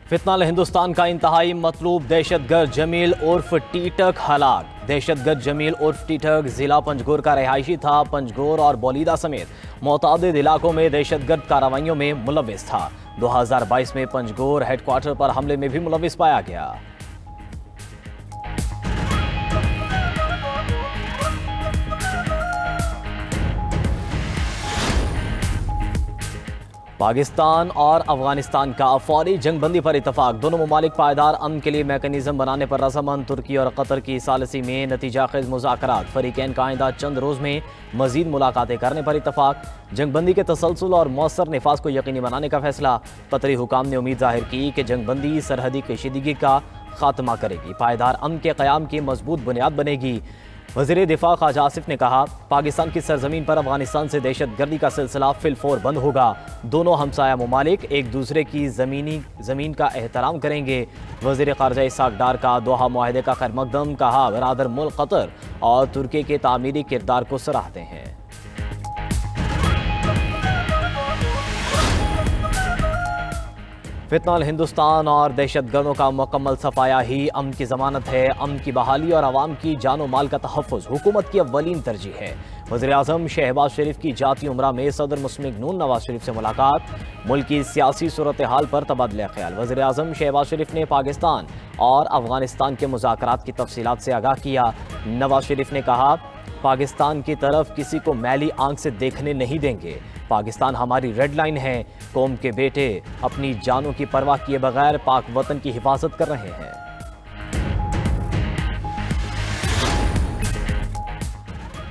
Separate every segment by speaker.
Speaker 1: फितनाल हिंदुस्तान का इंतहाई मतलूब दहशतगर्द जमील उर्फ टीटक हलाक। दहशतगर्द जमील उर्फ टीटक जिला पंजगोर का रहायशी था। पंजगोर और बोलीदा समेत मुतअद्दिद इलाकों में दहशतगर्द कार्रवाइयों में मुलव्विस था। 2022 में पंजगोर हेडक्वार्टर पर हमले में भी मुलव्विस पाया गया। पाकिस्तान और अफगानिस्तान का फौरी जंगबंदी पर इतफाक। दोनों ममालिक पायदार अमन के लिए मैकेनिज्म बनाने पर रजामंद। तुर्की और कतर की सालिसी में नतीजा खेज मुज़ाकरात। फरीकैन का आइंदा चंद रोज़ में मजीद मुलाकातें करने पर इतफाक। जंगबंदी के तसलसल और मौसर नफाज को यकीनी बनाने का फैसला। कतरी हुकाम ने उम्मीद जाहिर की कि जंगबंदी सरहदी कशीदगी का खात्मा करेगी, पायदार अमन के क़याम की मजबूत बुनियाद बनेगी। वज़ीर दिफा ख्वाजा आसिफ ने कहा, पाकिस्तान की सरजमीन पर अफगानिस्तान से दहशतगर्दी का सिलसिला फिलफौर बंद होगा। दोनों हमसाया ममालिक एक दूसरे की ज़मीन का एहतराम करेंगे। वज़ीर ख़ारजा इसाक डार का दोहा मुआहदे का खैर मकदम। कहा, बरादर मुल्क कतर और तुर्की के तामीरी किरदार को सराहते हैं। फितनाल हिंदुस्तान और दहशतगर्दों का मुकम्मल सफाया ही अमन की जमानत है। अमन की बहाली और आवाम की जानो माल का तहफ़्फ़ुज़ हुकूमत की अव्वलीन तरजीह है। वज़ीर आज़म शहबाज शरीफ की जाती उम्रा में सदर मुस्लिम नून नवाज शरीफ से मुलाकात। मुल्क की सियासी सूरत हाल पर तबादला ख्याल। वज़ीर आज़म शहबाज शरीफ ने पाकिस्तान और अफगानिस्तान के मुज़ाकरात की तफसीलात से आगाह किया। नवाज शरीफ ने कहा, पाकिस्तान की तरफ किसी को मैली आंख से देखने नहीं देंगे। पाकिस्तान हमारी रेड लाइन है। कौम के बेटे अपनी जानों की परवाह किए बगैर पाक वतन की हिफाजत कर रहे हैं।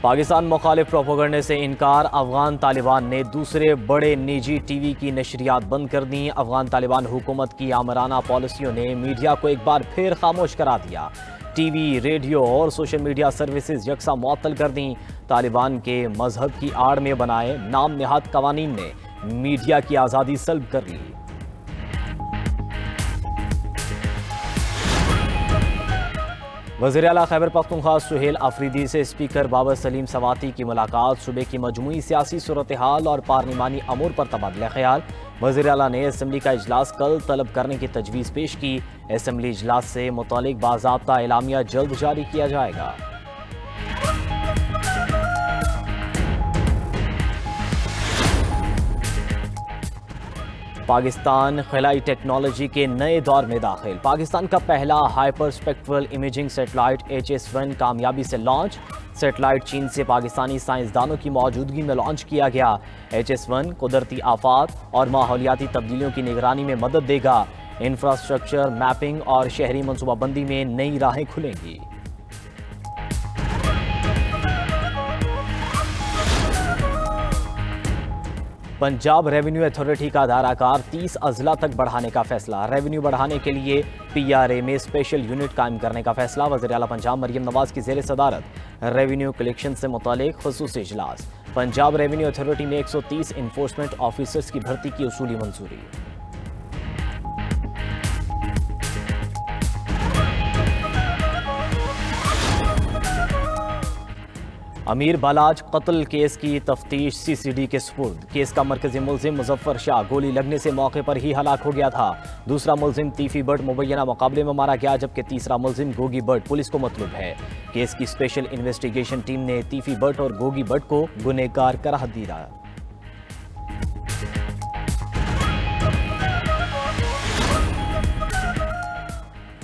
Speaker 1: पाकिस्तान मुखालिफ प्रोपेगेंडे से इनकार। अफगान तालिबान ने दूसरे बड़े निजी टीवी की नशरियात बंद कर दी। अफगान तालिबान हुकूमत की आमराना पॉलिसियों ने मीडिया को एक बार फिर खामोश करा दिया। टीवी, रेडियो और सोशल मीडिया सर्विसेज यकसा मुअत्तल कर दी। तालिबान के मजहब की आड़ में बनाए नाम नेहाद कवानीन ने मीडिया की आज़ादी सल्ब कर ली। वज़ीर आला खैबर पख्तूनख्वा सुहेल अफरीदी से स्पीकर बाबर सलीम सवाती की मुलाकात। सूबे की मजमूई सियासी सूरत हाल और पार्लिमानी अमूर पर तबादला ख्याल। वज़ीर आला ने असम्बली का इजलास कल तलब करने की तजवीज़ पेश की। असम्बली इजलास से मुतालिक बाज़ाब्ता एलामिया जल्द जारी किया जाएगा। पाकिस्तान खलाई टेक्नोलॉजी के नए दौर में दाखिल। पाकिस्तान का पहला hyper spectral imaging satellite HS-1 कामयाबी से लॉन्च। सेटेलाइट चीन से पाकिस्तानी साइंसदानों की मौजूदगी में लॉन्च किया गया। HS-1 कुदरती आफात और माहौलियाती तब्दीलियों की निगरानी में मदद देगा। इंफ्रास्ट्रक्चर मैपिंग और शहरी मनसूबाबंदी में नई राहें खुलेंगी। पंजाब रेवेन्यू अथॉरिटी का दायराकार 30 अजला तक बढ़ाने का फैसला। रेवेन्यू बढ़ाने के लिए PRA में स्पेशल यूनिट कायम करने का फैसला। वज़ीर आला पंजाब मरियम नवाज की ज़ेर सदारत रेवेन्यू कलेक्शन से मुतालिक ख़ुसूसी इजलास। पंजाब रेवेन्यू अथॉरिटी में 130 इन्फोर्समेंट ऑफिसर्स की भर्ती की उसूली मंजूरी। अमीर बालाज कत्ल केस की तफ्तीश CCD के सुपुर्द। केस का मरकजी मुलजिम मुजफ्फर शाह गोली लगने से मौके पर ही हलाक हो गया था। दूसरा मुलजिम तीफी बट मुबैना मुकाबले में मारा गया, जबकि तीसरा मुलजिम गोगी बट पुलिस को मतलूब है। केस की स्पेशल इन्वेस्टिगेशन टीम ने तीफी बट और गोगी बट को गुनहगार करार दिया।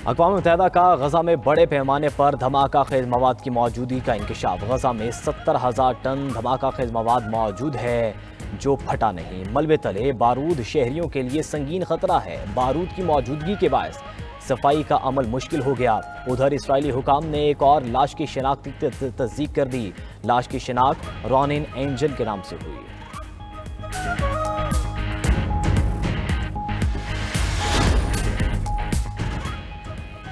Speaker 1: अक़वाम मुत्तहिदा का गजा में बड़े पैमाने पर धमाका खेज मवाद की मौजूदगी का इंकशाफ। गजा में 70,000 टन धमाका खेज मवाद मौजूद है जो फटा नहीं। मलबे तले बारूद शहरियों के लिए संगीन खतरा है। बारूद की मौजूदगी के बायस सफाई का अमल मुश्किल हो गया। उधर इसराइली हुकाम ने एक और लाश की शनाख्त की तस्दीक कर दी। लाश की शनाख्त रॉनिन एंजल के नाम से हुई।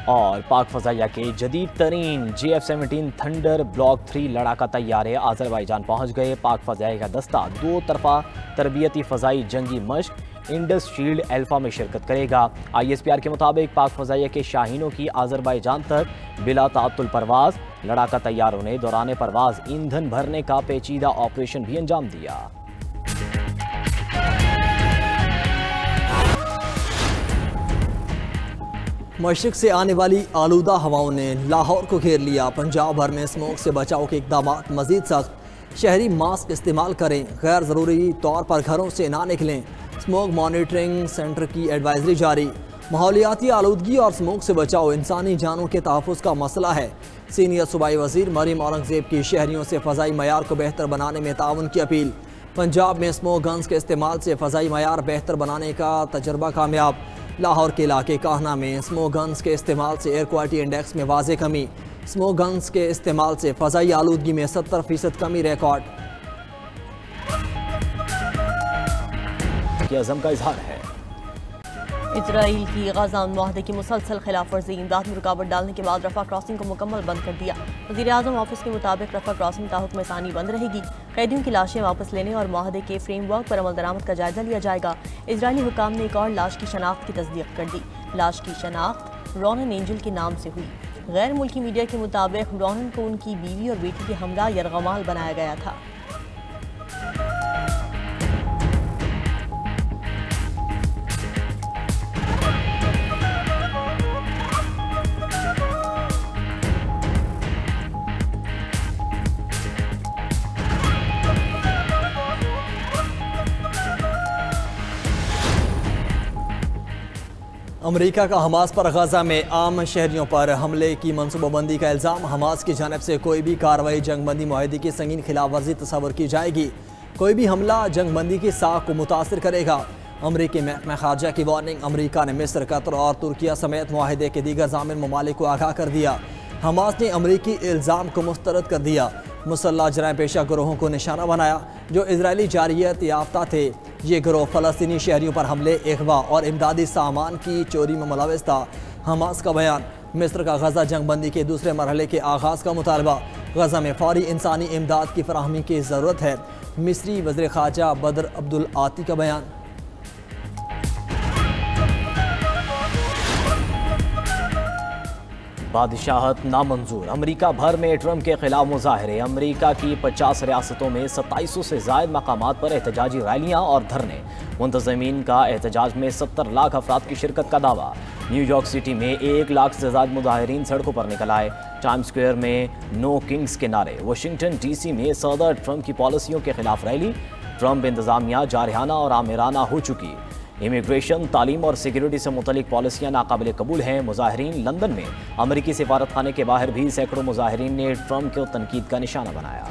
Speaker 1: और पाक फजाइया के जदीद तरीन JF-17 थंडर ब्लॉक 3 लड़ाका तैयारे आज़रबाईजान पहुँच गए। पाक फजाइया का दस्ता 2 तरफा तरबियती फ़जाई जंगी मश्क इंडस शील्ड अल्फा में शिरकत करेगा। ISPR के मुताबिक पाक फजाइया के शाहीनों की आज़रबाईजान तक बिला ताअत्तुल परवाज़। लड़ाका तैयारों ने दौरान परवाज़ ईंधन भरने का पेचीदा ऑपरेशन भी अंजाम दिया।
Speaker 2: मशरिक से आने वाली आलूदा हवाओं ने लाहौर को घेर लिया। पंजाब भर में स्मोक से बचाव के इकदाम मजीद सख्त। शहरी मास्क इस्तेमाल करें, गैर ज़रूरी तौर पर घरों से ना निकलें। स्मोक मॉनिटरिंग सेंटर की एडवाइजरी जारी। माहौलियाती आलूदगी और स्मोक से बचाव इंसानी जानों के तहफ़्फ़ुज़ का मसला है। सीनियर सूबाई वज़ीर मरीम औरंगज़ेब की शहरियों से फ़ज़ाई मयार को बेहतर बनाने में ताउन की अपील। पंजाब में स्मोक गन्स के इस्तेमाल से फ़ज़ाई मयार बेहतर बनाने का तजर्बा कामयाब। लाहौर के इलाके काहना में स्मोक गन्स के इस्तेमाल से एयर क्वालिटी इंडेक्स में वाज़े कमी। स्मोक गन्स के इस्तेमाल से फ़ज़ाई आलूदगी में 70% कमी रिकॉर्ड।
Speaker 1: अज़म का इजहार है।
Speaker 3: इजराइल की गजा मुआहदे की मुसलसल खिलाफ वर्जी। इमदाद में रुकावट डालने के बाद रफा क्रॉसिंग को मुकम्मल बंद कर दिया। वज़ीर आज़म ऑफिस के मुताबिक रफा क्रॉसिंग ताहुक्म सानी बंद रहेगी। कैदियों की लाशें वापस लेने और मुआहदे के फ्रेमवर्क पर अमल दरामद का जायजा लिया जाएगा। इजरायली हुकाम ने एक और लाश की शनाख्त की तस्दीक कर दी। लाश की शनाख्त रॉनन एंजल के नाम से हुई। गैर मुल्की मीडिया के मुताबिक रॉनन को उनकी बीवी और बेटी के हमरा यरगमाल बनाया गया था।
Speaker 2: अमेरिका का हमास पर गजा में आम शहरियों पर हमले की मनसूबाबंदी का इल्ज़ाम। हमास की जानिब से कोई भी कार्रवाई जंगबंदी मुआहदे की संगीन खिलाफ वर्जी तस्वर की जाएगी। कोई भी हमला जंगबंदी की साख को मुतासर करेगा। अमरीकी महकमा खारजा की वार्निंग। अमरीका ने मिस्र, कतर और तुर्किया समेत मुआहदे के दीगर जामिन ममालिक को आगाह कर दिया। हमास ने अमरीकी इल्ज़ाम को मुस्तरद कर दिया। मुसल्लह जराइम पेशा गिरोहों को निशाना बनाया जो इजरायली जारियत याफ्ता थे। ये गिरोह फ़लस्तीनी शहरियों पर हमले, अगवा और इमदादी सामान की चोरी में मुलविस था। हमास का बयान। मिस्र का गजा जंगबंदी के दूसरे मरहले के आगाज़ का मुतालबा। गजा में फौरी इंसानी इमदाद की फराहमी की ज़रूरत है। मिस्री वज़ीर ख़ारजा बदर अब्दुल आती का बयान।
Speaker 1: बादशाहत नामंजूर। अमरीका भर में ट्रंप के खिलाफ मुजाहरे। अमरीका की 50 रियासतों में 2700 से ज़ायद मकामात पर एहतजाजी रैलियाँ और धरने। मुंतज़मीन का एहतजाज में 70 लाख अफराद की शिरकत का दावा। न्यूयॉर्क सिटी में 1 लाख से ज़्यादा मुजाहिरीन सड़कों पर निकल आए। टाइम स्क्वायर में नो किंग्स के नारे। वाशिंगटन DC में सदर ट्रंप की पॉलिसियों के खिलाफ रैली। ट्रंप इंतज़ामिया जारहाना और आमिराना हो चुकी। इमिग्रेशन, तालीम और सिक्योरिटी से मुतलिक पॉलिसियाँ नाकाबिल कबूल हैं। मुजाहिरीन। लंदन में अमरीकी सिफारत खाने के बाहर भी सैकड़ों मुजाहिरीन ने ट्रंप को तनकीद का निशाना बनाया।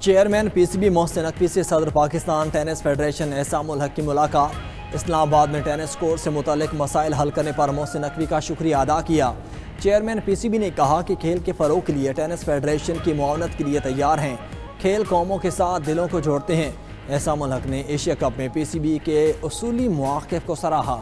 Speaker 2: चेयरमैन PCB मोहसिन नकवी से सदर पाकिस्तान टेनिस फेडरेशन एहसामुल हक की मुलाकात। इस्लामाबाद में टेनिस कोर्ट से मुतल्लिक मसाइल हल करने पर मोहसिन नकवी का शुक्रिया अदा किया। चेयरमैन PCB ने कहा कि खेल के फ़रोग़ के लिए टेनिस फेडरेशन की मुआवनत के लिए तैयार हैं। खेल कौमों के साथ दिलों को जोड़ते हैं। एहसामुल हक ने एशिया कप में PCB के उसूली मौक़िफ़ को सराहा।